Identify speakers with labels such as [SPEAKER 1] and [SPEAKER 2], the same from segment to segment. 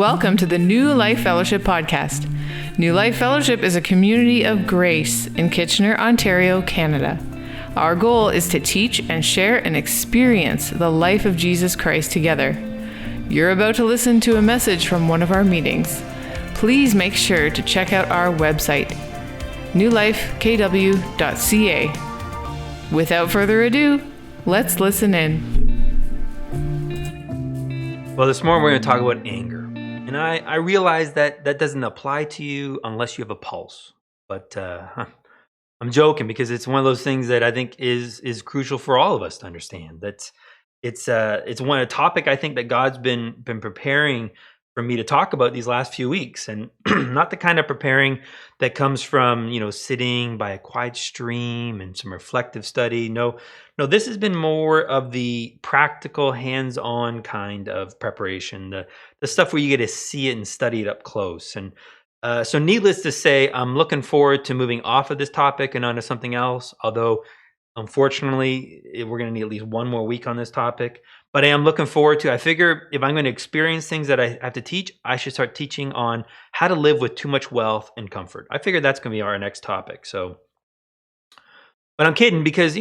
[SPEAKER 1] welcome to the New Life Fellowship podcast. New Life Fellowship is a community of grace in Kitchener, Ontario, Canada. Our goal is to teach and share and experience the life of Jesus Christ together. You're about to listen to a message from one of our meetings. Please make sure to check out our website, newlifekw.ca. Without further ado, let's listen in.
[SPEAKER 2] Well, this morning we're going to talk about anger. And I realize that doesn't apply to you unless you have a pulse. But I'm joking, because it's one of those things that I think is crucial for all of us to understand. That it's a topic I think that God's been preparing for me to talk about these last few weeks, and not the kind of preparing that comes from sitting by a quiet stream and some reflective study. No, this has been more of the practical, hands-on kind of preparation, the stuff where you get to see it and study it up close. And so needless to say, I'm looking forward to moving off of this topic and onto something else, although unfortunately we're going to need at least one more week on this topic. But I am looking forward to, I figure if I'm going to experience things that I have to teach, I should start teaching on how to live with too much wealth and comfort. I figure that's going to be our next topic. So, but I'm kidding, because,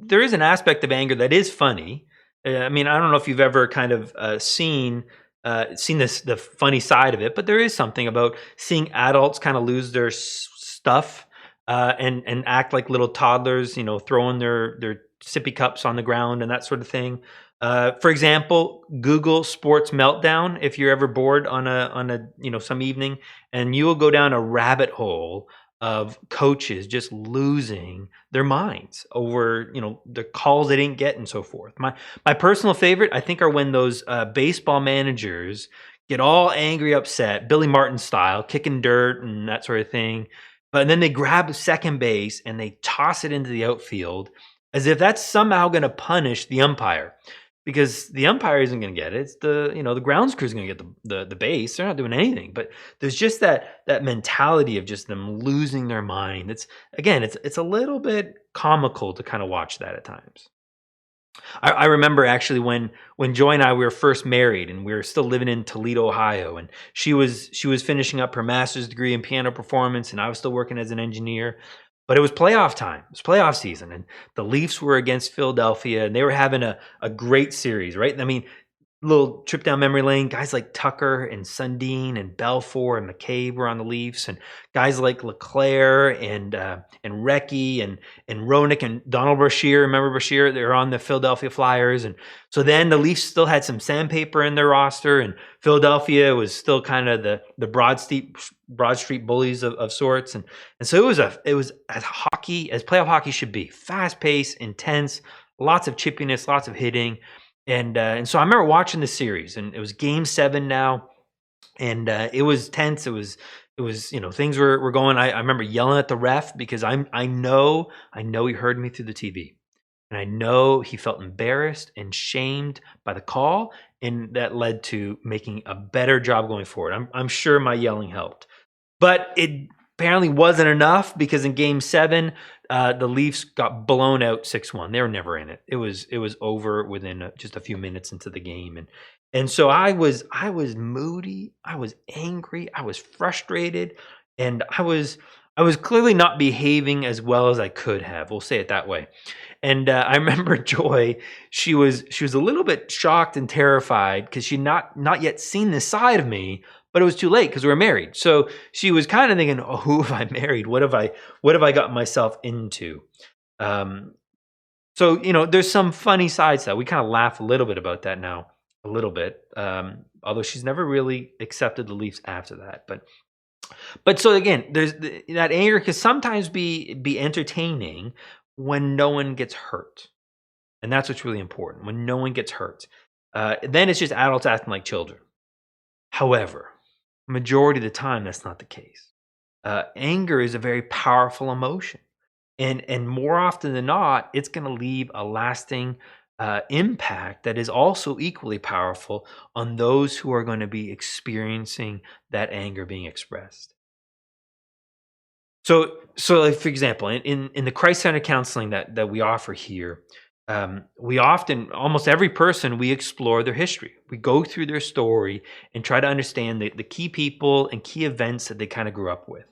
[SPEAKER 2] there is an aspect of anger that is funny. I mean, I don't know if you've ever kind of seen the funny side of it, but there is something about seeing adults kind of lose their stuff and act like little toddlers, throwing their sippy cups on the ground and that sort of thing. For example, Google sports meltdown if you're ever bored on a some evening, and you will go down a rabbit hole of coaches just losing their minds over the calls they didn't get and so forth. My personal favorite, I think, are when those baseball managers get all angry, upset, Billy Martin style, kicking dirt and that sort of thing. But then they grab second base and they toss it into the outfield as if that's somehow going to punish the umpire. Because the umpire isn't going to get it. It's the grounds crew is going to get the base. They're not doing anything. But there's just that mentality of just them losing their mind. It's a little bit comical to kind of watch that at times. I remember actually when Joy and I, we were first married, and we were still living in Toledo, Ohio, and she was finishing up her master's degree in piano performance, and I was still working as an engineer. But it was playoff time. It was playoff season, and the Leafs were against Philadelphia, and they were having a great series, right? I mean, little trip down memory lane. Guys like Tucker and Sundin and Belfour and McCabe were on the Leafs, and guys like LeClaire and Recchi and Roenick and Donald Brashear. Remember Brashear? They were on the Philadelphia Flyers, and so then the Leafs still had some sandpaper in their roster, and Philadelphia was still kind of the Broad Street bullies of sorts, and so it was as playoff hockey should be: fast paced, intense, lots of chippiness, lots of hitting. And so I remember watching the series, and it was Game 7 now, and it was tense. It was things were going. I remember yelling at the ref, because I know he heard me through the TV, and I know he felt embarrassed and shamed by the call, and that led to making a better job going forward. I'm sure my yelling helped, but it apparently wasn't enough, because in Game 7, the Leafs got blown out 6-1. They were never in it. It was over within just a few minutes into the game, and so I was moody, I was angry, I was frustrated, and I was clearly not behaving as well as I could have. We'll say it that way. And I remember Joy. She was a little bit shocked and terrified, because she'd not yet seen this side of me. But it was too late, because we were married. So she was kind of thinking, "Oh, who have I married? What have I gotten myself into?" So there's some funny sides to that. We kind of laugh a little bit about that now, a little bit. Although she's never really accepted the Leafs after that. But so again, there's that anger can sometimes be entertaining when no one gets hurt, and that's what's really important. When no one gets hurt, then it's just adults acting like children. However, majority of the time, that's not the case. Anger is a very powerful emotion, and more often than not, it's going to leave a lasting impact that is also equally powerful on those who are going to be experiencing that anger being expressed. So like, for example, in the Christ-centered counseling that we offer here, we often, almost every person, we explore their history. We go through their story and try to understand the key people and key events that they kind of grew up with.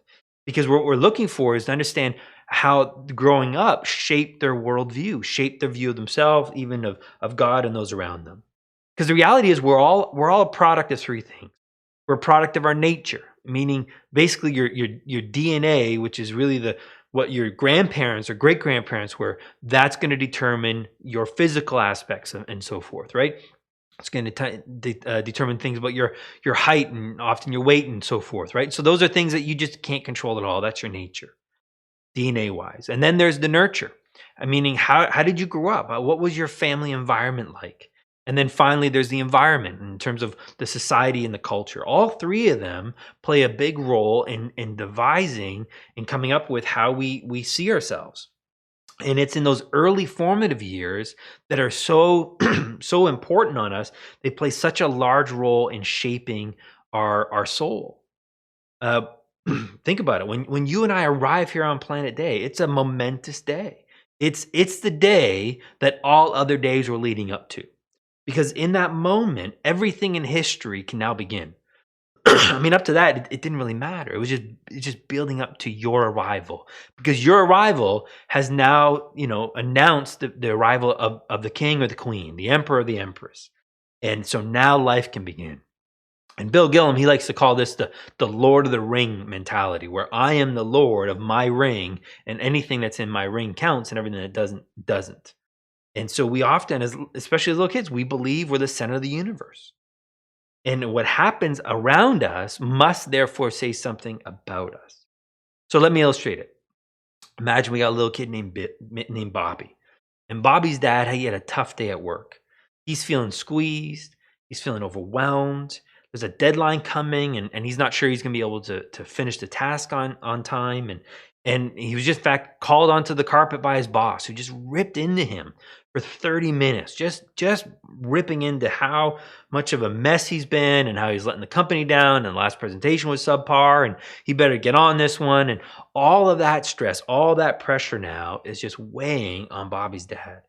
[SPEAKER 2] Because what we're looking for is to understand how growing up shaped their worldview, shaped their view of themselves, even of God and those around them. Because the reality is we're all a product of three things. We're a product of our nature, meaning basically your DNA, which is really what your grandparents or great grandparents were. That's going to determine your physical aspects and so forth, right? It's going to determine things about your height and often your weight and so forth, right? So those are things that you just can't control at all. That's your nature, DNA wise. And then there's the nurture, meaning how did you grow up? What was your family environment like? And then finally, there's the environment in terms of the society and the culture. All three of them play a big role in devising and coming up with how we see ourselves. And it's in those early formative years that are so so important on us. They play such a large role in shaping our soul. Uh, think about it. When you and I arrive here on planet Day, it's a momentous day. It's the day that all other days were leading up to. Because in that moment, everything in history can now begin. I mean, up to that, it didn't really matter. It's just building up to your arrival, because your arrival has now, announced the arrival of the king or the queen, the emperor or the empress, and so now life can begin. And Bill Gillum, he likes to call this the Lord of the Ring mentality, where I am the Lord of my ring, and anything that's in my ring counts, and everything that doesn't. And so we often, especially as little kids, we believe we're the center of the universe. And what happens around us must therefore say something about us. So let me illustrate it. Imagine we got a little kid named Bobby. And Bobby's dad, he had a tough day at work. He's feeling squeezed. He's feeling overwhelmed. There's a deadline coming, and he's not sure he's going to be able to finish the task on time. And he was just, in fact, called onto the carpet by his boss, who just ripped into him for 30 minutes, just ripping into how much of a mess he's been and how he's letting the company down, and the last presentation was subpar, and he better get on this one. And all of that stress, all that pressure now is just weighing on Bobby's dad.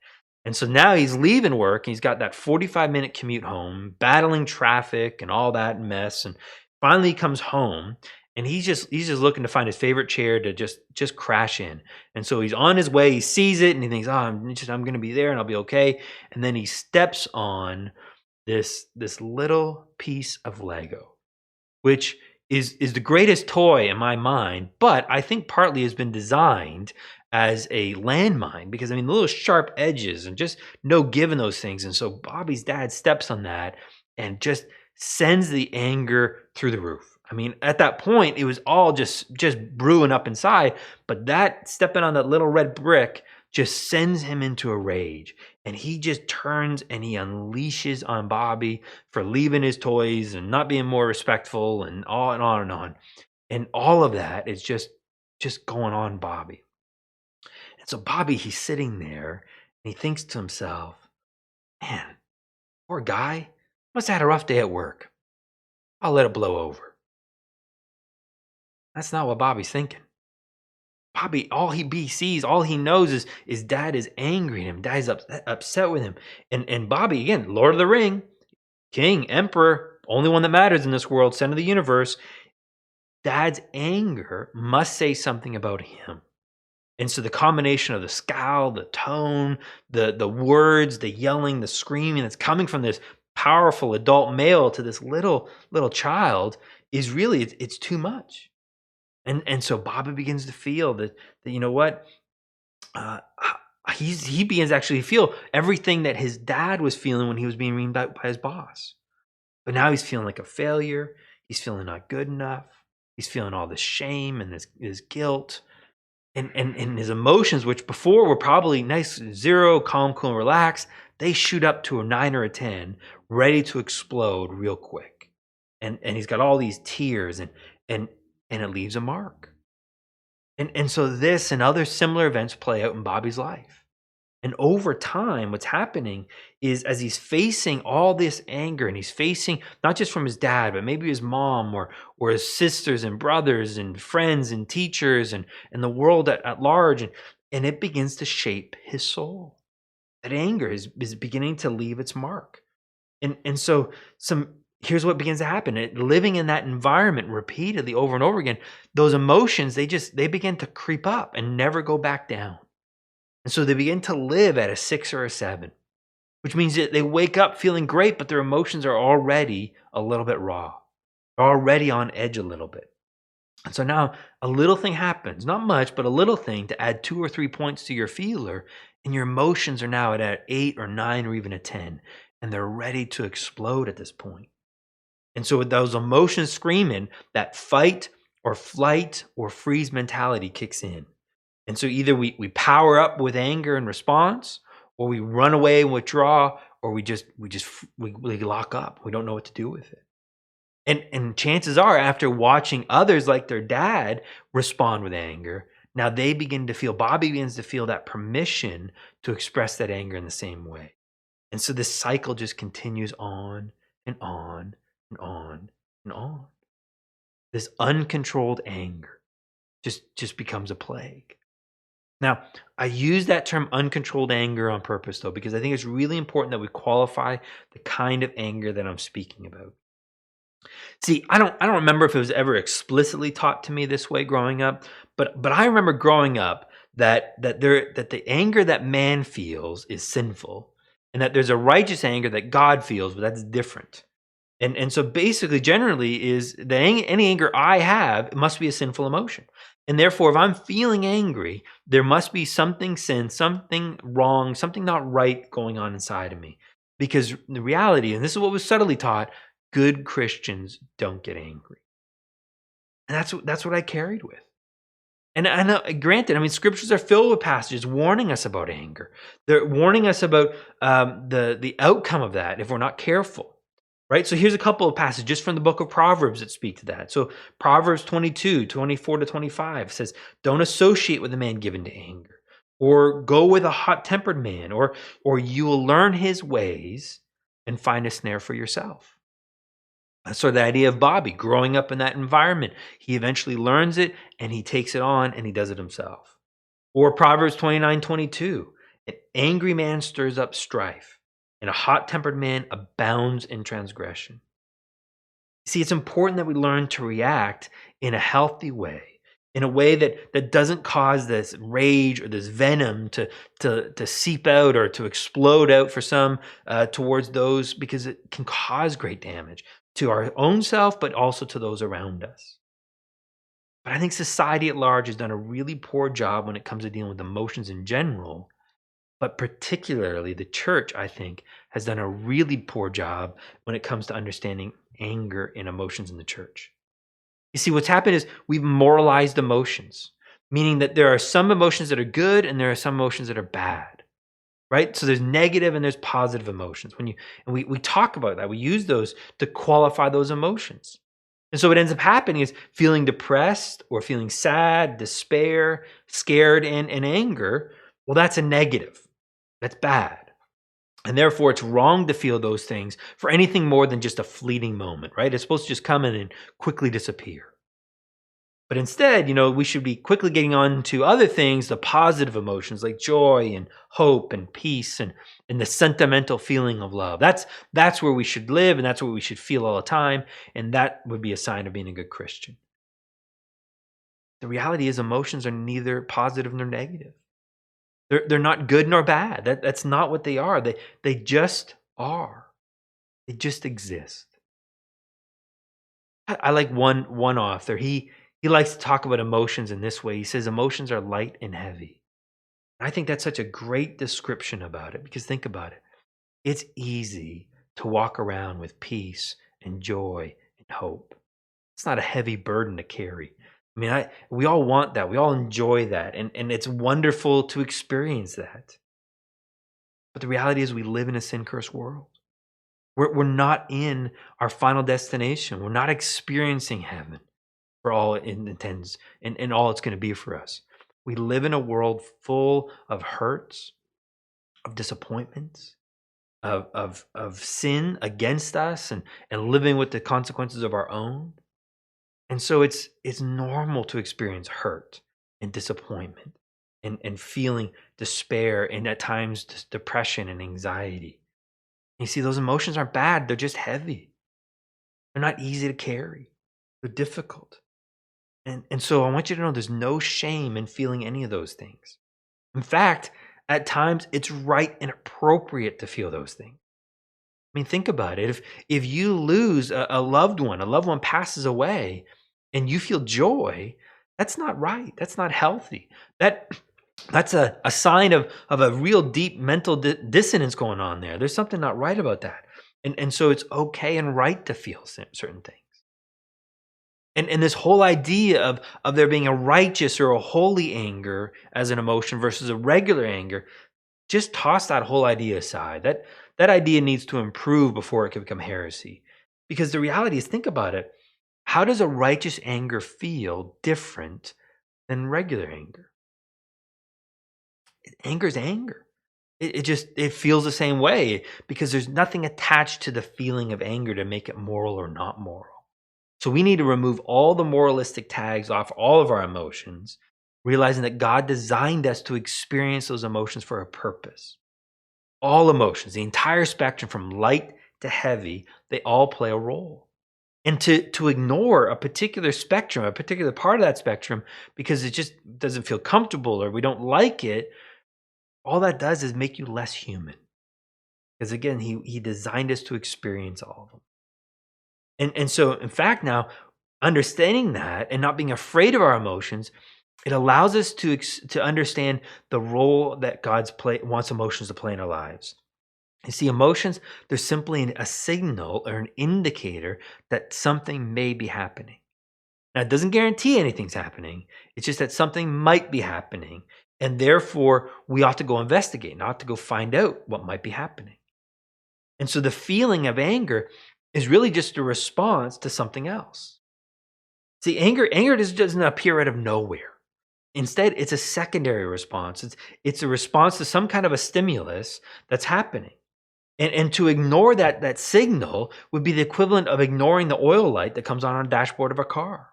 [SPEAKER 2] And so now he's leaving work, and he's got that 45-minute commute home, battling traffic and all that mess. And finally he comes home, and he's just looking to find his favorite chair to just crash in. And so he's on his way, he sees it, and he thinks, I'm going to be there and I'll be okay. And then he steps on this little piece of Lego, which is the greatest toy in my mind, but I think partly has been designed as a landmine, because I mean, the little sharp edges and just no give in those things. And so Bobby's dad steps on that and just sends the anger through the roof. I mean, at that point, it was all just brewing up inside, but that stepping on that little red brick just sends him into a rage. And he just turns and he unleashes on Bobby for leaving his toys and not being more respectful, and on and on and on. And all of that is just going on Bobby. And so Bobby, he's sitting there and he thinks to himself, man, poor guy, must have had a rough day at work. I'll let it blow over. That's not what Bobby's thinking. Bobby, all he sees, all he knows is dad is angry at him. Dad's upset with him. And Bobby, again, Lord of the Ring, king, emperor, only one that matters in this world, center of the universe. Dad's anger must say something about him. And so the combination of the scowl, the tone, the words, the yelling, the screaming that's coming from this powerful adult male to this little child is really, it's too much. And so Bobby begins to feel that you know what, he begins actually to feel everything that his dad was feeling when he was being reamed out by his boss. But now he's feeling like a failure. He's feeling not good enough. He's feeling all this shame and this guilt. And his emotions, which before were probably nice, 0, calm, cool, and relaxed, they shoot up to a 9 or a 10, ready to explode real quick. And he's got all these tears, and it leaves a mark. And so this and other similar events play out in Bobby's life. And over time, what's happening is, as he's facing all this anger, and he's facing not just from his dad, but maybe his mom or his sisters and brothers and friends and teachers and the world at large, and it begins to shape his soul. that anger is beginning to leave its mark. And so here's what begins to happen. Living in that environment repeatedly over and over again, those emotions, they begin to creep up and never go back down. And so they begin to live at a 6 or a 7, which means that they wake up feeling great, but their emotions are already a little bit raw. They're already on edge a little bit. And so now a little thing happens, not much, but a little thing to add 2 or 3 points to your feeler, and your emotions are now at 8 or 9 or even a 10, and they're ready to explode at this point. And so with those emotions screaming, that fight or flight or freeze mentality kicks in. And so either we power up with anger in response, or we run away and withdraw, or we lock up. We don't know what to do with it. And chances are, after watching others like their dad respond with anger, now Bobby begins to feel that permission to express that anger in the same way. And so this cycle just continues on and on and on and on. This uncontrolled anger just becomes a plague. Now, I use that term uncontrolled anger on purpose, though, because I think it's really important that we qualify the kind of anger that I'm speaking about. See, I don't remember if it was ever explicitly taught to me this way growing up, but I remember growing up that the anger that man feels is sinful, and that there's a righteous anger that God feels, but that's different. And so basically, generally, is that any anger I have, it must be a sinful emotion. And therefore, if I'm feeling angry, there must be something sin, something wrong, something not right going on inside of me. Because the reality, and this is what was subtly taught, good Christians don't get angry. And that's what I carried with. And I know, granted, I mean, scriptures are filled with passages warning us about anger. They're warning us about the outcome of that if we're not careful. Right? So here's a couple of passages just from the book of Proverbs that speak to that. So Proverbs 22, 24 to 25 says, don't associate with a man given to anger, or go with a hot-tempered man, or you will learn his ways and find a snare for yourself. So the idea of Bobby growing up in that environment, he eventually learns it and he takes it on and he does it himself. Or Proverbs 29, 22, an angry man stirs up strife, and a hot-tempered man abounds in transgression. See, it's important that we learn to react in a healthy way, in a way that doesn't cause this rage or this venom to seep out or to explode out for some towards those, because it can cause great damage to our own self, but also to those around us. But I think society at large has done a really poor job when it comes to dealing with emotions in general. But particularly the church, I think, has done a really poor job when it comes to understanding anger and emotions in the church. You see, what's happened is we've moralized emotions, meaning that there are some emotions that are good and there are some emotions that are bad, right? So there's negative and there's positive emotions. We talk about that. We use those to qualify those emotions. And so what ends up happening is feeling depressed or feeling sad, despair, scared, and anger. Well, that's a negative. That's bad. And therefore, it's wrong to feel those things for anything more than just a fleeting moment, right? It's supposed to just come in and quickly disappear. But instead, we should be quickly getting on to other things, the positive emotions like joy and hope and peace and the sentimental feeling of love. That's where we should live, and that's where we should feel all the time. And that would be a sign of being a good Christian. The reality is emotions are neither positive nor negative. They're not good nor bad. That's not what they are. They just are. They just exist. I like one author. He likes to talk about emotions in this way. He says emotions are light and heavy. And I think that's such a great description about it, because think about it. It's easy to walk around with peace and joy and hope. It's not a heavy burden to carry. I mean, we all want that. We all enjoy that. And it's wonderful to experience that. But the reality is we live in a sin-cursed world. We're not in our final destination. We're not experiencing heaven for all it intends and all it's going to be for us. We live in a world full of hurts, of disappointments, of sin against us and living with the consequences of our own. And so it's normal to experience hurt and disappointment and feeling despair and at times depression and anxiety. You see, those emotions aren't bad, they're just heavy. They're not easy to carry. They're difficult. And so I want you to know there's no shame in feeling any of those things. In fact, at times it's right and appropriate to feel those things. I mean, think about it. If you lose a loved one passes away, and you feel joy, that's not right. That's not healthy. That's a sign of a real deep mental dissonance going on there. There's something not right about that. And so it's okay and right to feel certain things. And this whole idea of there being a righteous or a holy anger as an emotion versus a regular anger, just toss that whole idea aside. That idea needs to improve before it can become heresy. Because the reality is, think about it. How does a righteous anger feel different than regular anger? Anger is anger. It feels the same way because there's nothing attached to the feeling of anger to make it moral or not moral. So we need to remove all the moralistic tags off all of our emotions, realizing that God designed us to experience those emotions for a purpose. All emotions, the entire spectrum from light to heavy, they all play a role. And to ignore a particular spectrum, a particular part of that spectrum, because it just doesn't feel comfortable or we don't like it, all that does is make you less human. Because again, he designed us to experience all of them. And so, in fact, now, understanding that and not being afraid of our emotions, it allows us to understand the role that wants emotions to play in our lives. You see, emotions, they're simply a signal or an indicator that something may be happening. Now, it doesn't guarantee anything's happening. It's just that something might be happening. And therefore, we ought to go investigate, not to go find out what might be happening. And so the feeling of anger is really just a response to something else. See, anger just doesn't appear out of nowhere. Instead, it's a secondary response. It's a response to some kind of a stimulus that's happening. And to ignore that signal would be the equivalent of ignoring the oil light that comes on a dashboard of a car.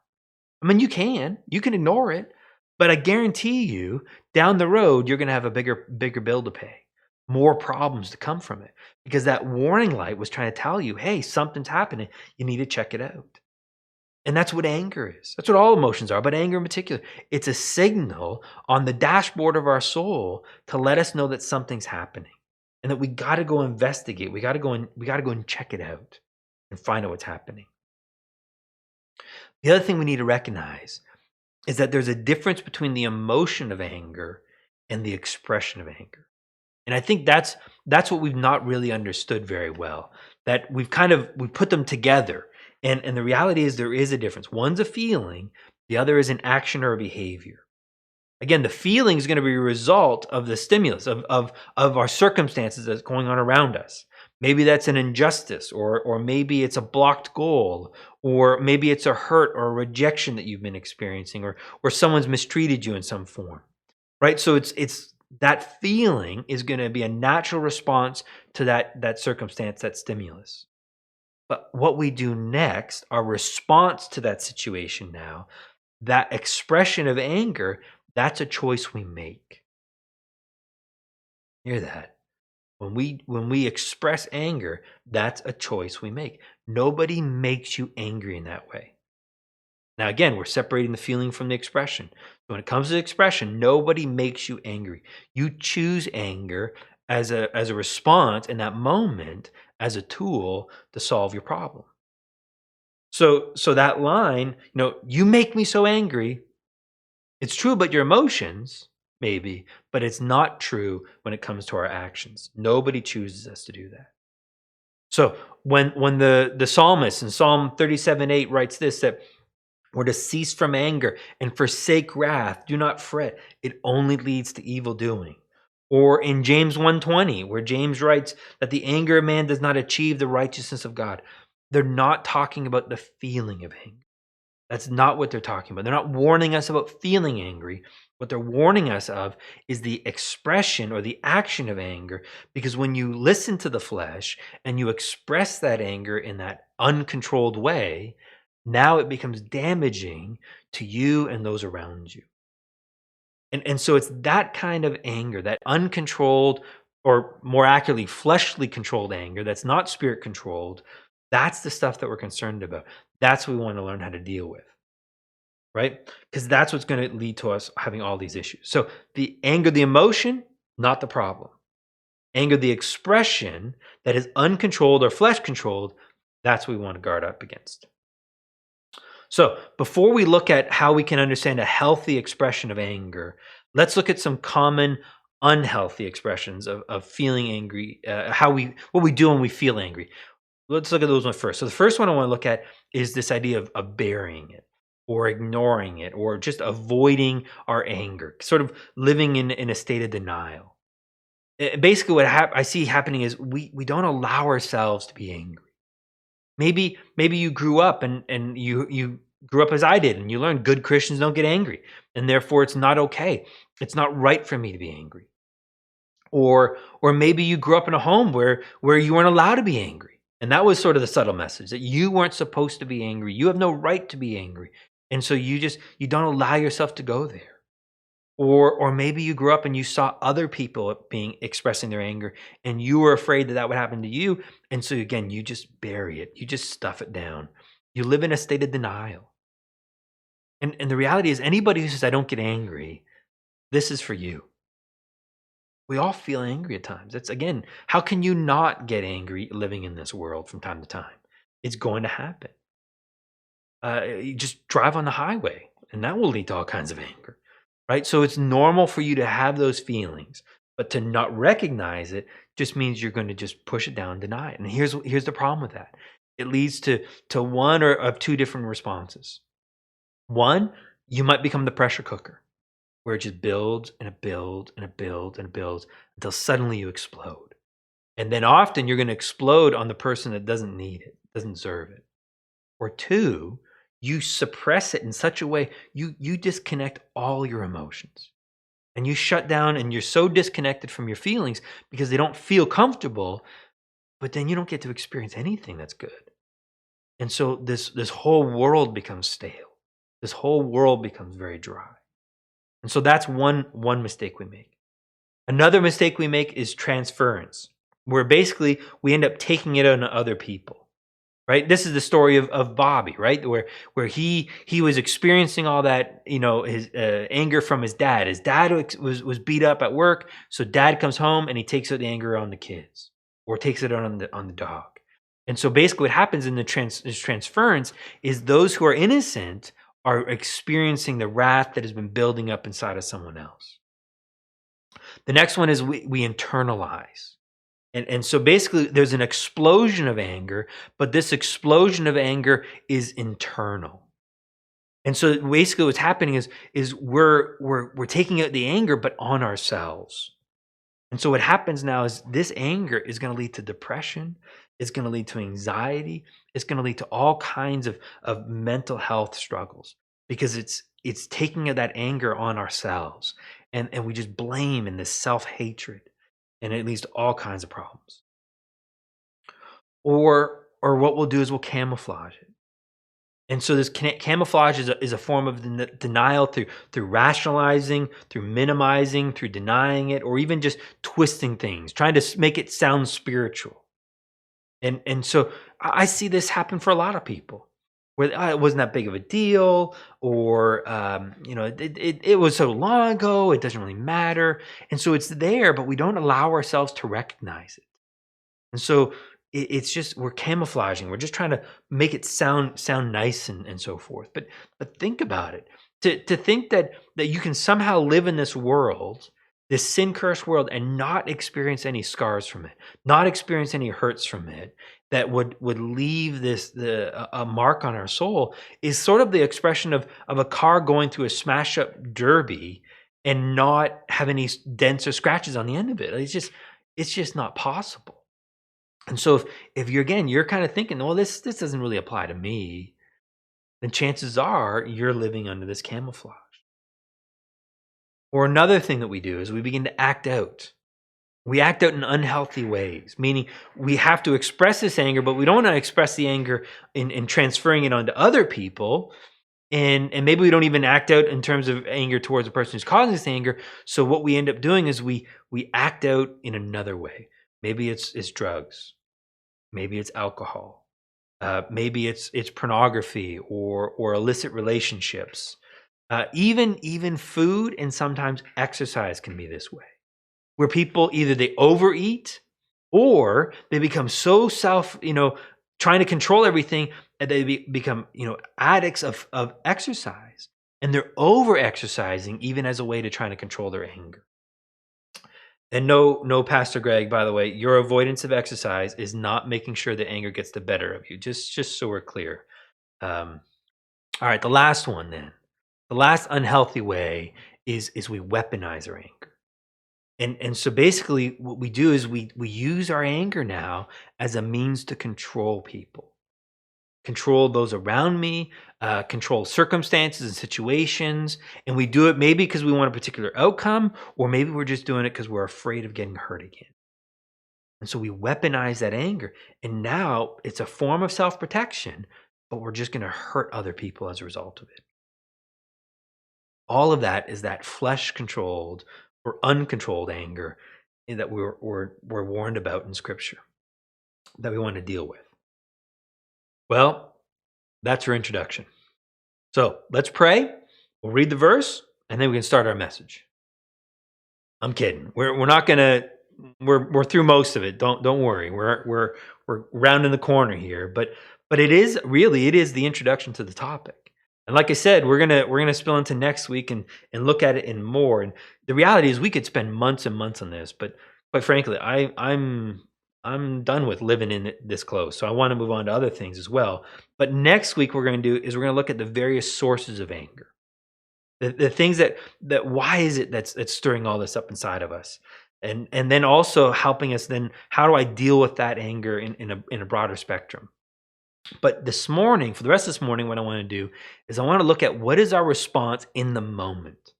[SPEAKER 2] I mean, you can ignore it, but I guarantee you down the road, you're going to have a bigger bill to pay, more problems to come from it, because that warning light was trying to tell you, hey, something's happening. You need to check it out. And that's what anger is. That's what all emotions are, but anger in particular. It's a signal on the dashboard of our soul to let us know that something's happening and that we got to go investigate. We got to go and check it out and find out what's happening. The other thing we need to recognize is that there's a difference between the emotion of anger and the expression of anger. And I think that's what we've not really understood very well, that we put them together. And the reality is there is a difference. One's a feeling, the other is an action or a behavior. Again, the feeling is going to be a result of the stimulus, of our circumstances that's going on around us. Maybe that's an injustice, or maybe it's a blocked goal, or maybe it's a hurt or a rejection that you've been experiencing, or someone's mistreated you in some form, right? So it's that feeling is going to be a natural response to that circumstance, that stimulus. But what we do next, our response to that situation now, that expression of anger, that's a choice we make. Hear that? When we express anger, that's a choice we make. Nobody makes you angry in that way. Now, again, we're separating the feeling from the expression. So when it comes to expression, nobody makes you angry. You choose anger as a response in that moment, as a tool to solve your problem. So that line, you make me so angry. It's true about your emotions, maybe, but it's not true when it comes to our actions. Nobody chooses us to do that. So when the psalmist in Psalm 37:8 writes this, that we're to cease from anger and forsake wrath, do not fret. It only leads to evil doing. Or in James 1:20, where James writes that the anger of man does not achieve the righteousness of God. They're not talking about the feeling of anger. That's not what they're talking about. They're not warning us about feeling angry. What they're warning us of is the expression or the action of anger, because when you listen to the flesh and you express that anger in that uncontrolled way, now it becomes damaging to you and those around you. And so it's that kind of anger, that uncontrolled, or more accurately, fleshly controlled anger that's not spirit controlled. That's the stuff that we're concerned about. That's what we want to learn how to deal with, right? Because that's what's going to lead to us having all these issues. So the anger, the emotion, not the problem. Anger, the expression that is uncontrolled or flesh controlled, that's what we want to guard up against. So before we look at how we can understand a healthy expression of anger, let's look at some common unhealthy expressions of feeling angry, what we do when we feel angry. Let's look at those one first. So the first one I want to look at is this idea of burying it or ignoring it or just avoiding our anger, sort of living in a state of denial. Basically, what I see happening is we don't allow ourselves to be angry. Maybe you grew up and you grew up as I did, and you learned good Christians don't get angry, and therefore it's not okay. It's not right for me to be angry. Or maybe you grew up in a home where you weren't allowed to be angry, and that was sort of the subtle message that you weren't supposed to be angry. You have no right to be angry, and so you don't allow yourself to go there. Or maybe you grew up and you saw other people expressing their anger, and you were afraid that would happen to you. And so again, you just bury it. You just stuff it down. You live in a state of denial. And the reality is, anybody who says, I don't get angry, this is for you. We all feel angry at times. It's, again, how can you not get angry living in this world from time to time? It's going to happen. You just drive on the highway, and that will lead to all kinds of anger. Right? So it's normal for you to have those feelings, but to not recognize it just means you're going to just push it down and deny it. And here's the problem with that. It leads to one or of two different responses. One, you might become the pressure cooker, where it just builds and it builds and it builds and it builds until suddenly you explode. And then often you're going to explode on the person that doesn't need it, doesn't deserve it. Or two, you suppress it in such a way, you disconnect all your emotions. And you shut down, and you're so disconnected from your feelings because they don't feel comfortable, but then you don't get to experience anything that's good. And so this whole world becomes stale. This whole world becomes very dry. And so that's one mistake we make. Another mistake we make is transference, where basically we end up taking it on other people. Right? This is the story of Bobby, right? Where he was experiencing all that, his anger from his dad. His dad was beat up at work, so dad comes home and he takes out the anger on the kids, or takes it on the dog. And so basically, what happens in this transference is those who are innocent are experiencing the wrath that has been building up inside of someone else. The next one is we internalize. And so basically there's an explosion of anger, but this explosion of anger is internal. And so basically what's happening is we're taking out the anger, but on ourselves. And so what happens now is this anger is going to lead to depression. It's going to lead to anxiety. It's going to lead to all kinds of mental health struggles, because it's taking that anger on ourselves. And we just blame in this self-hatred. And it leads to all kinds of problems. Or what we'll do is we'll camouflage it. And so this camouflage is a form of denial through rationalizing, through minimizing, through denying it, or even just twisting things, trying to make it sound spiritual. And so I see this happen for a lot of people, where it wasn't that big of a deal, or it was so long ago, it doesn't really matter. And so it's there, but we don't allow ourselves to recognize it. And so it's just, we're camouflaging. We're just trying to make it sound nice and so forth. But think about it. To think that you can somehow live in this world, this sin-cursed world, and not experience any scars from it, not experience any hurts from it, that would leave a mark on our soul, is sort of the expression of a car going through a smash-up derby and not have any dents or scratches on the end of it. It's just not possible. And so if you're kind of thinking, well, this doesn't really apply to me, then chances are you're living under this camouflage. Or another thing that we do is we begin to act out. We act out in unhealthy ways, meaning we have to express this anger, but we don't want to express the anger in transferring it onto other people. And maybe we don't even act out in terms of anger towards the person who's causing this anger. So what we end up doing is we act out in another way. Maybe it's drugs. Maybe it's alcohol. Maybe it's pornography or illicit relationships. Even food and sometimes exercise can be this way, where people either they overeat or they become so trying to control everything that they become addicts of exercise, and they're over exercising even as a way to try to control their anger. And no, Pastor Greg, by the way, your avoidance of exercise is not making sure that anger gets the better of you. Just so we're clear. All right, the last one then. The last unhealthy way is we weaponize our anger. And so basically what we do is we use our anger now as a means to control people. Control those around me, control circumstances and situations. And we do it maybe because we want a particular outcome, or maybe we're just doing it because we're afraid of getting hurt again. And so we weaponize that anger. And now it's a form of self-protection, but we're just going to hurt other people as a result of it. All of that is that flesh-controlled or uncontrolled anger that we're warned about in Scripture that we want to deal with. Well, that's our introduction. So let's pray. We'll read the verse, and then we can start our message. I'm kidding. We're not gonna. We're through most of it. Don't worry. We're rounding the corner here, but it is the introduction to the topic. And like I said, we're gonna spill into next week and look at it in more. And the reality is, we could spend months and months on this, but quite frankly, I'm done with living in it this close. So I want to move on to other things as well. But next week, we're going to look at the various sources of anger, the things that why is it that's stirring all this up inside of us, and then also helping us. Then how do I deal with that anger in a broader spectrum? But this morning, for the rest of this morning, what I want to do is I want to look at what is our response in the moment.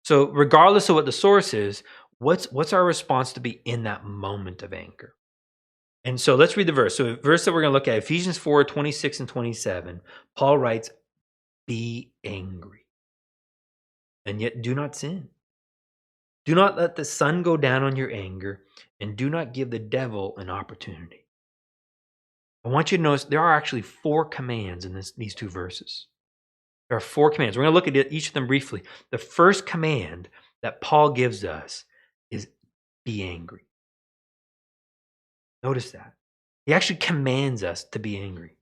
[SPEAKER 2] So regardless of what the source is, what's our response to be in that moment of anger? And so let's read the verse. So the verse that we're going to look at, Ephesians 4:26 and 27, Paul writes, "Be angry, and yet do not sin. Do not let the sun go down on your anger, and do not give the devil an opportunity." I want you to notice there are actually 4 commands in these 2 verses. There are 4 commands. We're going to look at each of them briefly. The first command that Paul gives us is be angry. Notice that. He actually commands us to be angry.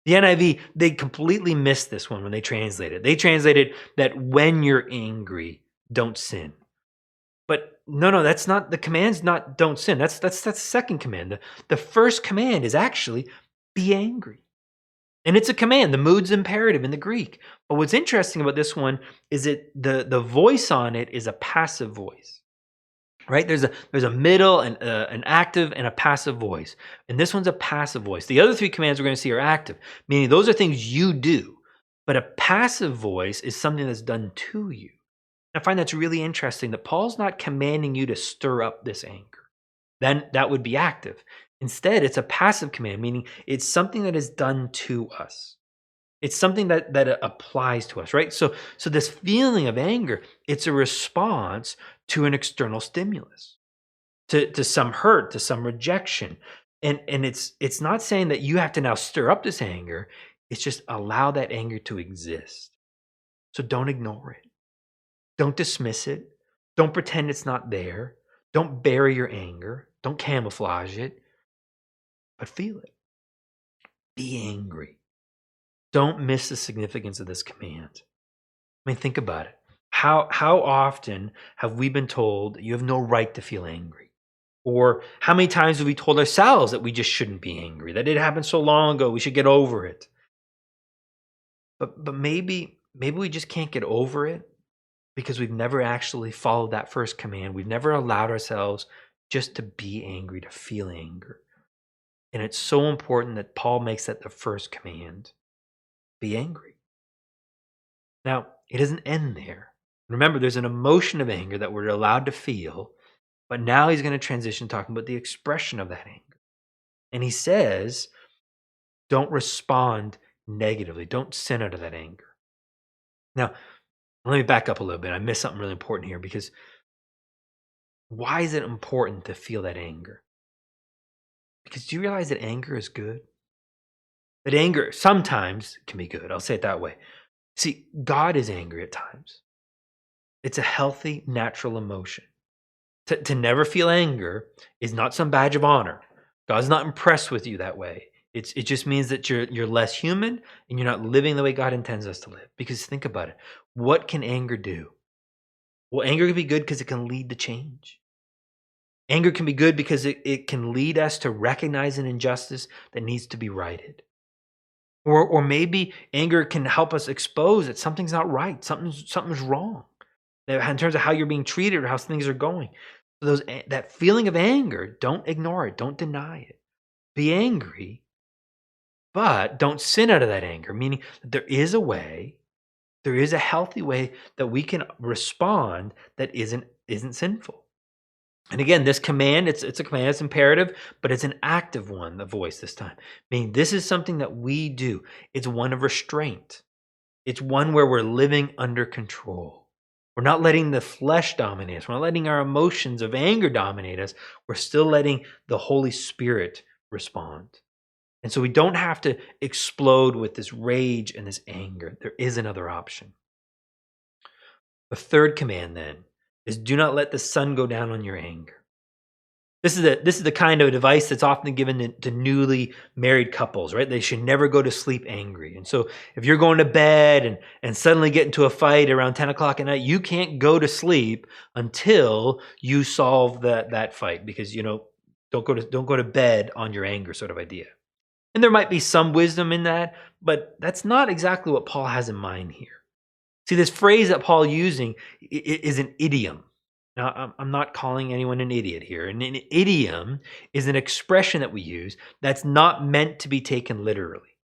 [SPEAKER 2] The NIV, they completely missed this one when they translate it. They translated that when you're angry, don't sin. But no, that's not, the command's not don't sin. That's the second command. The first command is actually be angry. And it's a command. The mood's imperative in the Greek. But what's interesting about this one is that the voice on it is a passive voice. Right? There's a middle and an active and a passive voice. And this one's a passive voice. The other 3 commands we're going to see are active, meaning those are things you do. But a passive voice is something that's done to you. And I find that's really interesting that Paul's not commanding you to stir up this anger. Then that would be active. Instead, it's a passive command, meaning it's something that is done to us. It's something that applies to us, right? So this feeling of anger, it's a response to an external stimulus, to some hurt, to some rejection. And it's not saying that you have to now stir up this anger. It's just allow that anger to exist. So don't ignore it. Don't dismiss it. Don't pretend it's not there. Don't bury your anger. Don't camouflage it. But feel it. Be angry. Don't miss the significance of this command. I mean, think about it. How often have we been told that you have no right to feel angry? Or how many times have we told ourselves that we just shouldn't be angry, that it happened so long ago, we should get over it? But maybe we just can't get over it because we've never actually followed that first command. We've never allowed ourselves just to be angry, to feel anger. And it's so important that Paul makes that the first command. Be angry. Now, it doesn't end there. Remember, there's an emotion of anger that we're allowed to feel, but now he's going to transition talking about the expression of that anger. And he says, don't respond negatively. Don't sin out of that anger. Now, let me back up a little bit. I missed something really important here, because why is it important to feel that anger? Because do you realize that anger is good? That anger sometimes can be good. I'll say it that way. See, God is angry at times. It's a healthy, natural emotion. To never feel anger is not some badge of honor. God's not impressed with you that way. It just means that you're less human and you're not living the way God intends us to live. Because think about it. What can anger do? Well, anger can be good because it can lead to change. Anger can be good because it can lead us to recognize an injustice that needs to be righted. Or maybe anger can help us expose that something's not right, something's wrong, in terms of how you're being treated or how things are going. So that feeling of anger, don't ignore it, don't deny it. Be angry, but don't sin out of that anger, meaning that there is a way, there is a healthy way that we can respond that isn't sinful. And again, this command, it's a command, it's imperative, but it's an active one, the voice this time. Meaning this is something that we do. It's one of restraint. It's one where we're living under control. We're not letting the flesh dominate us. We're not letting our emotions of anger dominate us. We're still letting the Holy Spirit respond. And so we don't have to explode with this rage and this anger. There is another option. The third command then is do not let the sun go down on your anger. This is the kind of a device that's often given to newly married couples, right? They should never go to sleep angry. And so if you're going to bed and suddenly get into a fight around 10 o'clock at night, you can't go to sleep until you solve that fight, because, don't go to bed on your anger, sort of idea. And there might be some wisdom in that, but that's not exactly what Paul has in mind here. See, this phrase that Paul using is an idiom. Now, I'm not calling anyone an idiot here. And an idiom is an expression that we use that's not meant to be taken literally.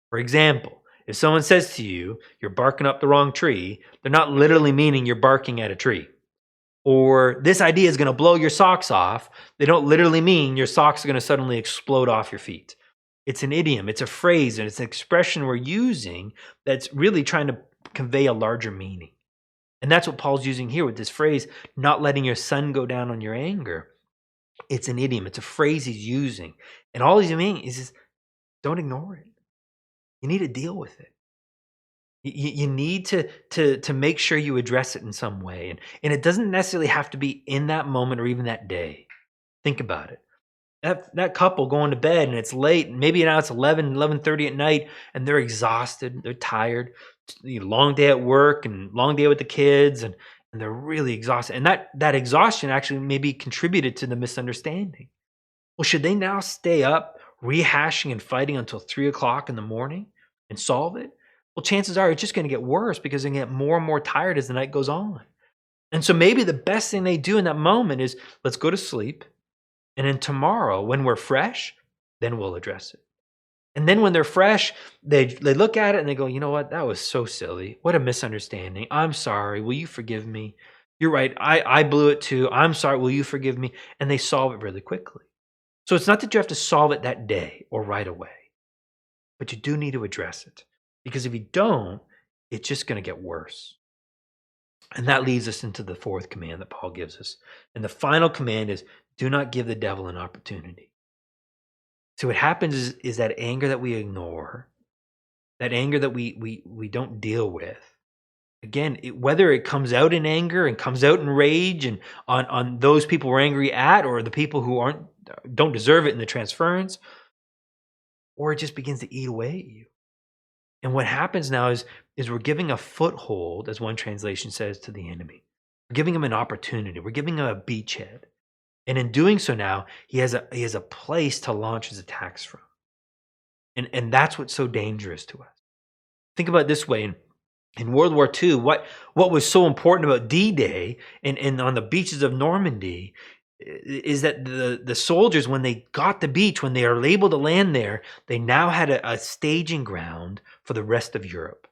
[SPEAKER 2] For example, if someone says to you, you're barking up the wrong tree, they're not literally meaning you're barking at a tree. Or this idea is going to blow your socks off. They don't literally mean your socks are going to suddenly explode off your feet. It's an idiom, it's a phrase, and it's an expression we're using that's really trying to convey a larger meaning. And that's what Paul's using here with this phrase, not letting your sun go down on your anger. It's an idiom. It's a phrase he's using. And all he's meaning is just, don't ignore it. You need to deal with it. You need to make sure you address it in some way. And it doesn't necessarily have to be in that moment or even that day. Think about it. That couple going to bed and it's late, and maybe now it's 11:30 at night, and they're exhausted, they're tired, long day at work and long day with the kids, and they're really exhausted. And that exhaustion actually maybe contributed to the misunderstanding. Well, should they now stay up rehashing and fighting until 3 o'clock in the morning and solve it? Well, chances are it's just going to get worse, because they get more and more tired as the night goes on. And so maybe the best thing they do in that moment is, let's go to sleep. And then tomorrow, when we're fresh, then we'll address it. And then when they're fresh, they look at it and they go, you know what? That was so silly. What a misunderstanding. I'm sorry. Will you forgive me? You're right. I blew it too. I'm sorry. Will you forgive me? And they solve it really quickly. So it's not that you have to solve it that day or right away, but you do need to address it. Because if you don't, it's just going to get worse. And that leads us into the fourth command that Paul gives us. And the final command is, do not give the devil an opportunity. So what happens is that anger that we ignore, that anger that we don't deal with, again, whether it comes out in anger and comes out in rage and on those people we're angry at, or the people who don't deserve it in the transference, or it just begins to eat away at you. And what happens now is we're giving a foothold, as one translation says, to the enemy. We're giving him an opportunity. We're giving him a beachhead. And in doing so now, he has a place to launch his attacks from. And that's what's so dangerous to us. Think about it this way. In World War II, what was so important about D-Day and on the beaches of Normandy is that the soldiers, when they got the beach, when they are able to land there, they now had a staging ground for the rest of Europe.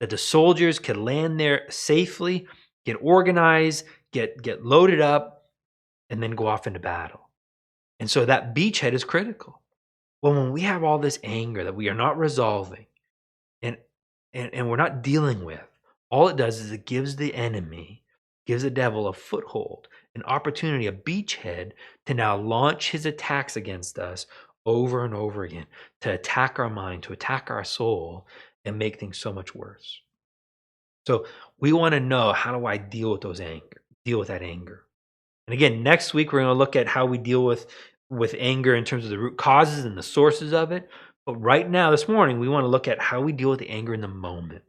[SPEAKER 2] That the soldiers could land there safely, get organized, get loaded up, and then go off into battle. And so that beachhead is critical. Well, when we have all this anger that we are not resolving and we're not dealing with, All it does is it gives the enemy, gives the devil a foothold, an opportunity, a beachhead to now launch his attacks against us over and over again, to attack our mind, to attack our soul, and make things so much worse. So we want to know, how do I deal with deal with that anger? And again, next week we're going to look at how we deal with anger in terms of the root causes and the sources of it. But right now, this morning, we want to look at how we deal with the anger in the moment.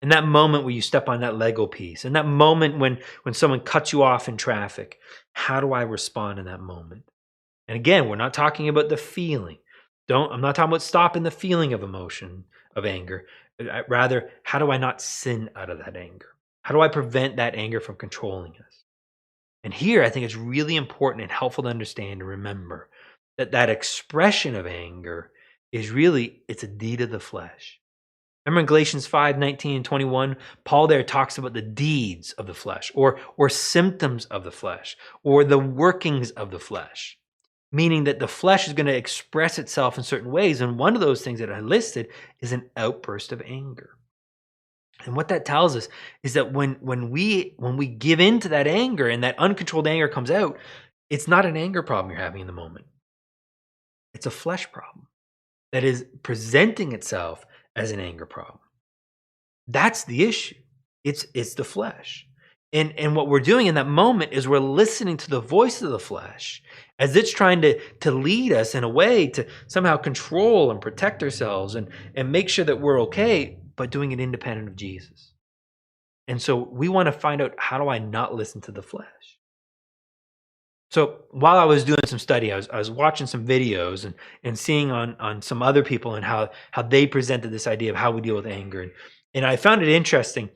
[SPEAKER 2] In that moment where you step on that Lego piece, in that moment when someone cuts you off in traffic, how do I respond in that moment? And again, we're not talking about the feeling. I'm not talking about stopping the feeling of emotion, of anger. Rather, how do I not sin out of that anger? How do I prevent that anger from controlling us? And here, I think it's really important and helpful to understand and remember that expression of anger is really, it's a deed of the flesh. Remember in Galatians 5:19 and 21, Paul there talks about the deeds of the flesh or symptoms of the flesh or the workings of the flesh, meaning that the flesh is going to express itself in certain ways. And one of those things that I listed is an outburst of anger. And what that tells us is that when we give in to that anger and that uncontrolled anger comes out, it's not an anger problem you're having in the moment. It's a flesh problem that is presenting itself as an anger problem. That's the issue. It's the flesh. And what we're doing in that moment is we're listening to the voice of the flesh as it's trying to lead us in a way to somehow control and protect ourselves and make sure that we're okay, but doing it independent of Jesus. And so we want to find out, how do I not listen to the flesh? So while I was doing some study, I was watching some videos and seeing on some other people and how they presented this idea of how we deal with anger. And I found it interesting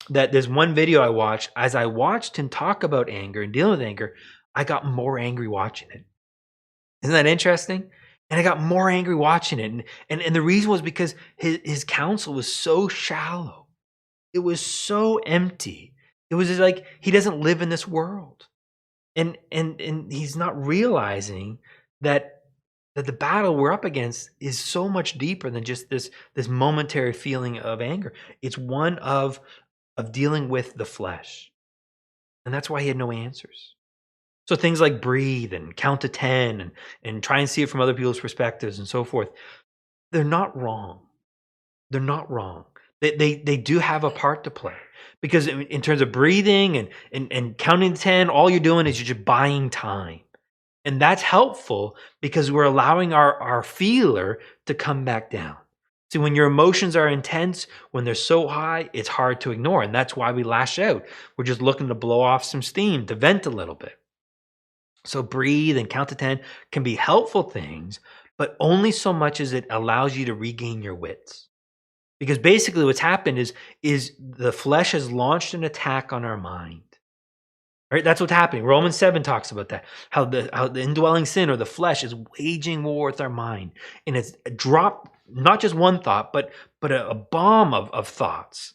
[SPEAKER 2] that there's one video I watched. As I watched him talk about anger and dealing with anger, I got more angry watching it. Isn't that interesting? And I got more angry watching it. And the reason was because his counsel was so shallow. It was so empty. It was just like he doesn't live in this world. And he's not realizing that the battle we're up against is so much deeper than just this momentary feeling of anger. It's one of dealing with the flesh. And that's why he had no answers. So things like breathe and count to 10 and try and see it from other people's perspectives and so forth, they're not wrong. They're not wrong. They do have a part to play. Because in terms of breathing and counting to 10, all you're doing is you're just buying time. And that's helpful because we're allowing our feeler to come back down. See, when your emotions are intense, when they're so high, it's hard to ignore. And that's why we lash out. We're just looking to blow off some steam, to vent a little bit. So breathe and count to 10 can be helpful things, but only so much as it allows you to regain your wits. Because basically what's happened is the flesh has launched an attack on our mind. Right? That's what's happening. Romans 7 talks about that. How the indwelling sin or the flesh is waging war with our mind. And it's dropped not just one thought, but a bomb of thoughts.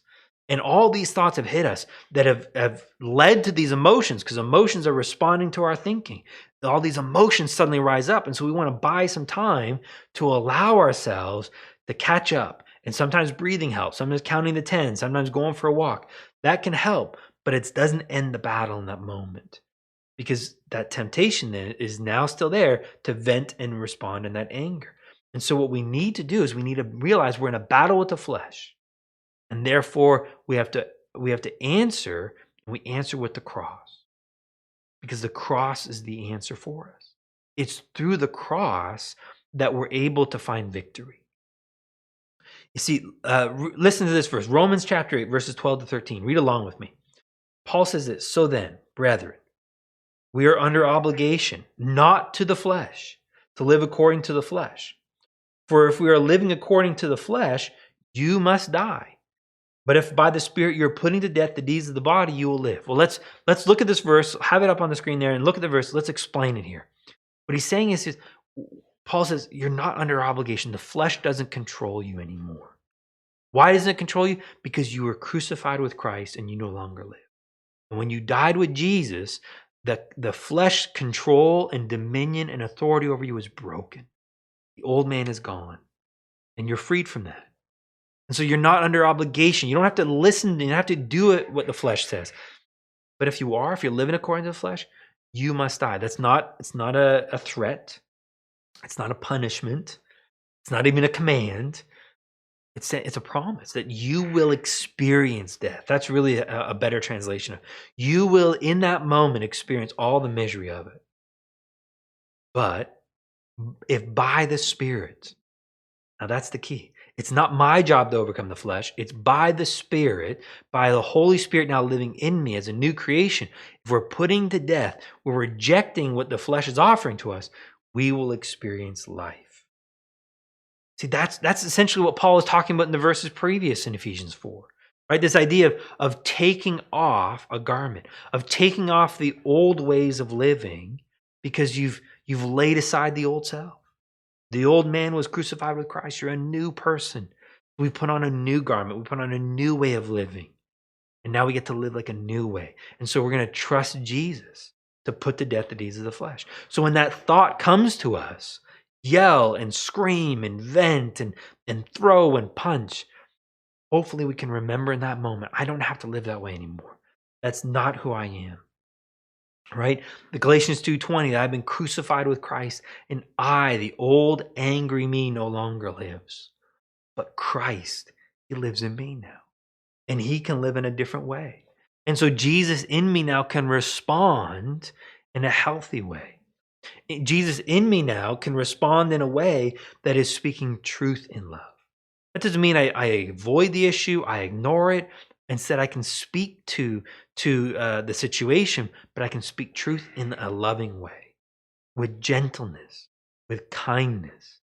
[SPEAKER 2] And all these thoughts have hit us that have led to these emotions, because emotions are responding to our thinking. All these emotions suddenly rise up. And so we want to buy some time to allow ourselves to catch up. And sometimes breathing helps. Sometimes counting to 10. Sometimes going for a walk. That can help, but it doesn't end the battle in that moment. Because that temptation then is now still there to vent and respond in that anger. And so what we need to do is we need to realize we're in a battle with the flesh. And therefore, we have to answer, and we answer with the cross. Because the cross is the answer for us. It's through the cross that we're able to find victory. You see, listen to this verse, Romans chapter 8, verses 12 to 13. Read along with me. Paul says this, "So then, brethren, we are under obligation, not to the flesh, to live according to the flesh. For if we are living according to the flesh, you must die. But if by the Spirit you're putting to death the deeds of the body, you will live." Well, let's look at this verse, have it up on the screen there, and look at the verse. Let's explain it here. What he's saying is Paul says, you're not under obligation. The flesh doesn't control you anymore. Why doesn't it control you? Because you were crucified with Christ and you no longer live. And when you died with Jesus, the flesh control and dominion and authority over you is broken. The old man is gone, and you're freed from that. And so you're not under obligation. You don't have to listen. You don't have to do it what the flesh says. But if you're living according to the flesh, you must die. It's not a threat. It's not a punishment. It's not even a command. It's a promise that you will experience death. That's really a better translation. You will, in that moment, experience all the misery of it. But if by the Spirit, now that's the key. It's not my job to overcome the flesh. It's by the Spirit, by the Holy Spirit now living in me as a new creation. If we're putting to death, we're rejecting what the flesh is offering to us, we will experience life. See, that's essentially what Paul is talking about in the verses previous in Ephesians 4. Right? This idea of taking off a garment, of taking off the old ways of living because you've laid aside the old self. The old man was crucified with Christ. You're a new person. We put on a new garment. We put on a new way of living. And now we get to live like a new way. And so we're going to trust Jesus to put to death the deeds of the flesh. So when that thought comes to us, yell and scream and vent and throw and punch, hopefully we can remember in that moment, I don't have to live that way anymore. That's not who I am. Right? The Galatians 2:20, that I've been crucified with Christ, and I, the old angry me, no longer lives. But Christ, he lives in me now. And he can live in a different way. And so Jesus in me now can respond in a healthy way. Jesus in me now can respond in a way that is speaking truth in love. That doesn't mean I avoid the issue, I ignore it. Instead, I can speak to the situation, but I can speak truth in a loving way, with gentleness, with kindness,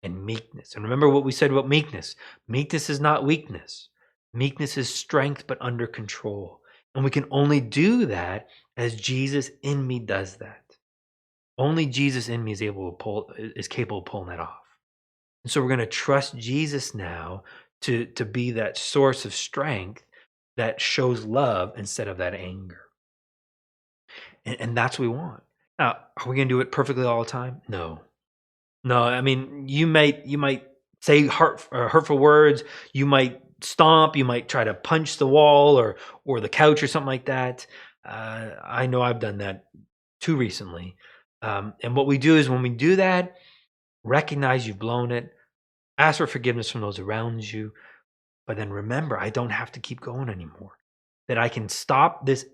[SPEAKER 2] and meekness. And remember what we said about meekness. Meekness is not weakness. Meekness is strength, but under control. And we can only do that as Jesus in me does that. Only Jesus in me is capable of pulling that off. And so we're going to trust Jesus now to be that source of strength that shows love instead of that anger. And that's what we want. Now, are we going to do it perfectly all the time? No. I mean, you might say hurtful words. You might stomp. You might try to punch the wall or the couch or something like that. I know I've done that too recently. And what we do is when we do that, recognize you've blown it. Ask for forgiveness from those around you. But then remember, I don't have to keep going anymore. That I can stop this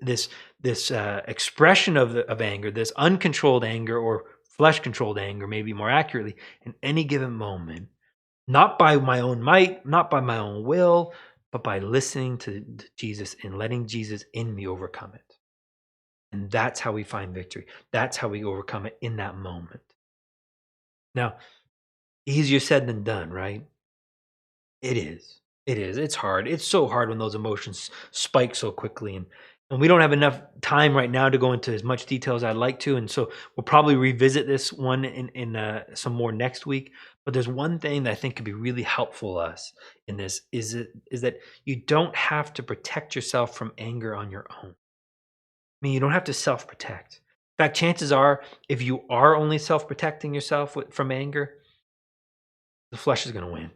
[SPEAKER 2] expression of anger, this uncontrolled anger or flesh-controlled anger, maybe more accurately, in any given moment, not by my own might, not by my own will, but by listening to Jesus and letting Jesus in me overcome it. And that's how we find victory. That's how we overcome it in that moment. Now, easier said than done, right? It is. It's hard. It's so hard when those emotions spike so quickly. And we don't have enough time right now to go into as much detail as I'd like to. And so we'll probably revisit this one in some more next week. But there's one thing that I think could be really helpful to us in this is that you don't have to protect yourself from anger on your own. I mean, you don't have to self-protect. In fact, chances are, if you are only self-protecting yourself from anger, the flesh is going to win.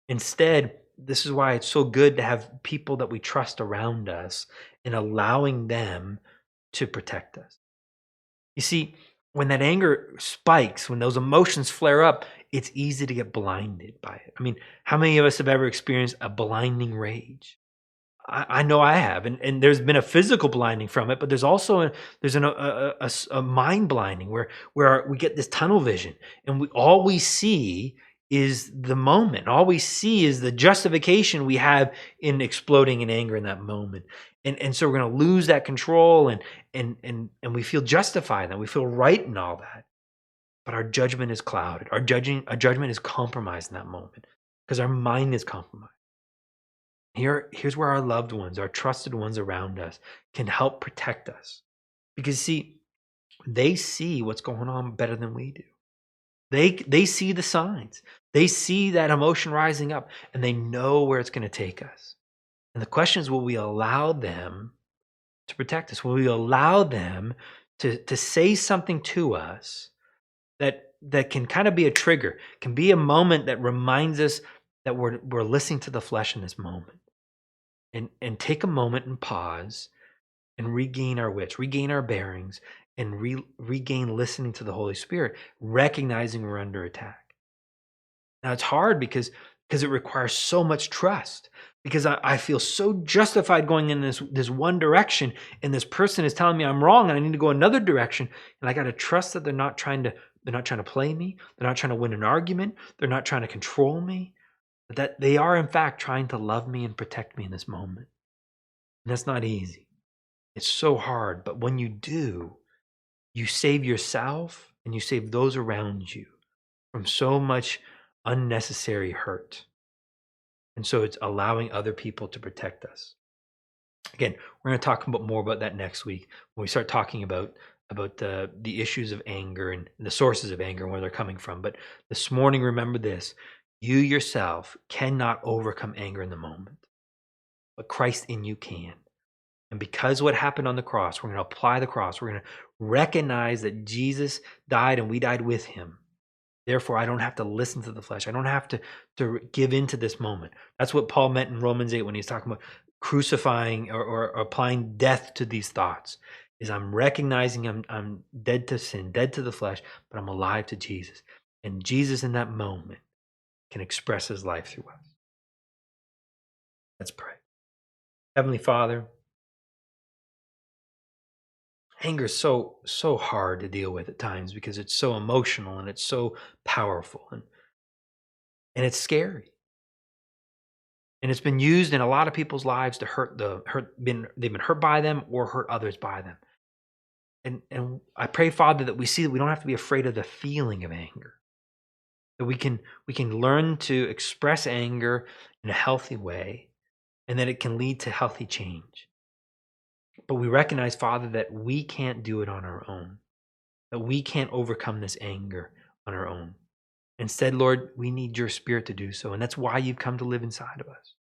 [SPEAKER 2] Instead, this is why it's so good to have people that we trust around us and allowing them to protect us. You see, when that anger spikes, when those emotions flare up, it's easy to get blinded by it. I mean, how many of us have ever experienced a blinding rage? I know I have, and there's been a physical blinding from it, but there's also a mind blinding where we get this tunnel vision, and all we see is the moment. All we see is the justification we have in exploding in anger in that moment, and so we're going to lose that control, and we feel justified, and we feel right in all that, but our judgment is clouded. Our judgment is compromised in that moment because our mind is compromised. Here's where our loved ones, our trusted ones around us, can help protect us. Because see, they see what's going on better than we do. They see the signs. They see that emotion rising up, and they know where it's going to take us. And the question is, will we allow them to protect us? Will we allow them to say something to us that can kind of be a trigger, can be a moment that reminds us that we're listening to the flesh in this moment, and take a moment and pause and regain our wits, regain our bearings, and regain listening to the Holy Spirit, recognizing we're under attack. Now it's hard because it requires so much trust, because I feel so justified going in this one direction, and this person is telling me I'm wrong and I need to go another direction, and I got to trust that they're not trying to play me, they're not trying to win an argument, they're not trying to control me, but that they are in fact trying to love me and protect me in this moment. And that's not easy. It's so hard, but when you do, you save yourself and you save those around you from so much unnecessary hurt. And so it's allowing other people to protect us. Again, we're going to talk more about that next week when we start talking about the issues of anger and the sources of anger and where they're coming from. But this morning, remember this: you yourself cannot overcome anger in the moment, but Christ in you can. And because what happened on the cross, we're going to apply the cross. We're going to recognize that Jesus died and we died with him. Therefore, I don't have to listen to the flesh. I don't have to give into this moment. That's what Paul meant in Romans 8 when he's talking about crucifying or applying death to these thoughts. Is I'm recognizing I'm dead to sin, dead to the flesh, but I'm alive to Jesus. And Jesus in that moment can express his life through us. Let's pray. Heavenly Father, anger is so hard to deal with at times because it's so emotional and it's so powerful and it's scary. And it's been used in a lot of people's lives to they've been hurt by them or hurt others by them. And I pray, Father, that we see that we don't have to be afraid of the feeling of anger. That we can learn to express anger in a healthy way, and that it can lead to healthy change. But we recognize, Father, that we can't do it on our own, that we can't overcome this anger on our own. Instead, Lord, we need your Spirit to do so, and that's why you've come to live inside of us.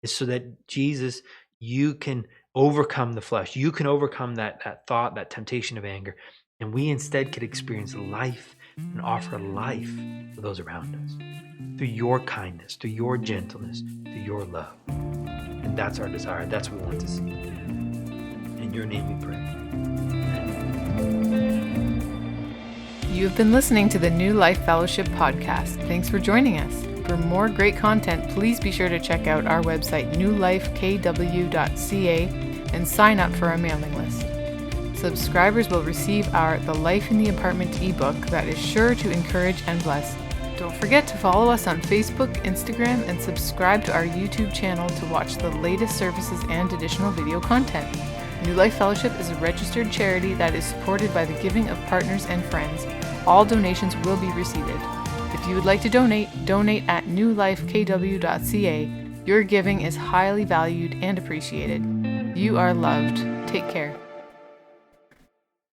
[SPEAKER 2] It's so that, Jesus, you can overcome the flesh. You can overcome that thought, that temptation of anger, and we instead could experience life and offer life to those around us through your kindness, through your gentleness, through your love. And that's our desire. That's what we want to see. In your name we pray.
[SPEAKER 1] You've been listening to the New Life Fellowship podcast. Thanks for joining us. For more great content, please be sure to check out our website, newlifekw.ca, and sign up for our mailing list. Subscribers will receive our The Life in the Apartment ebook that is sure to encourage and bless. Don't forget to follow us on Facebook, Instagram, and subscribe to our YouTube channel to watch the latest services and additional video content. New Life Fellowship is a registered charity that is supported by the giving of partners and friends. All donations will be received. If you would like to donate at newlifekw.ca. Your giving is highly valued and appreciated. You are loved. Take care.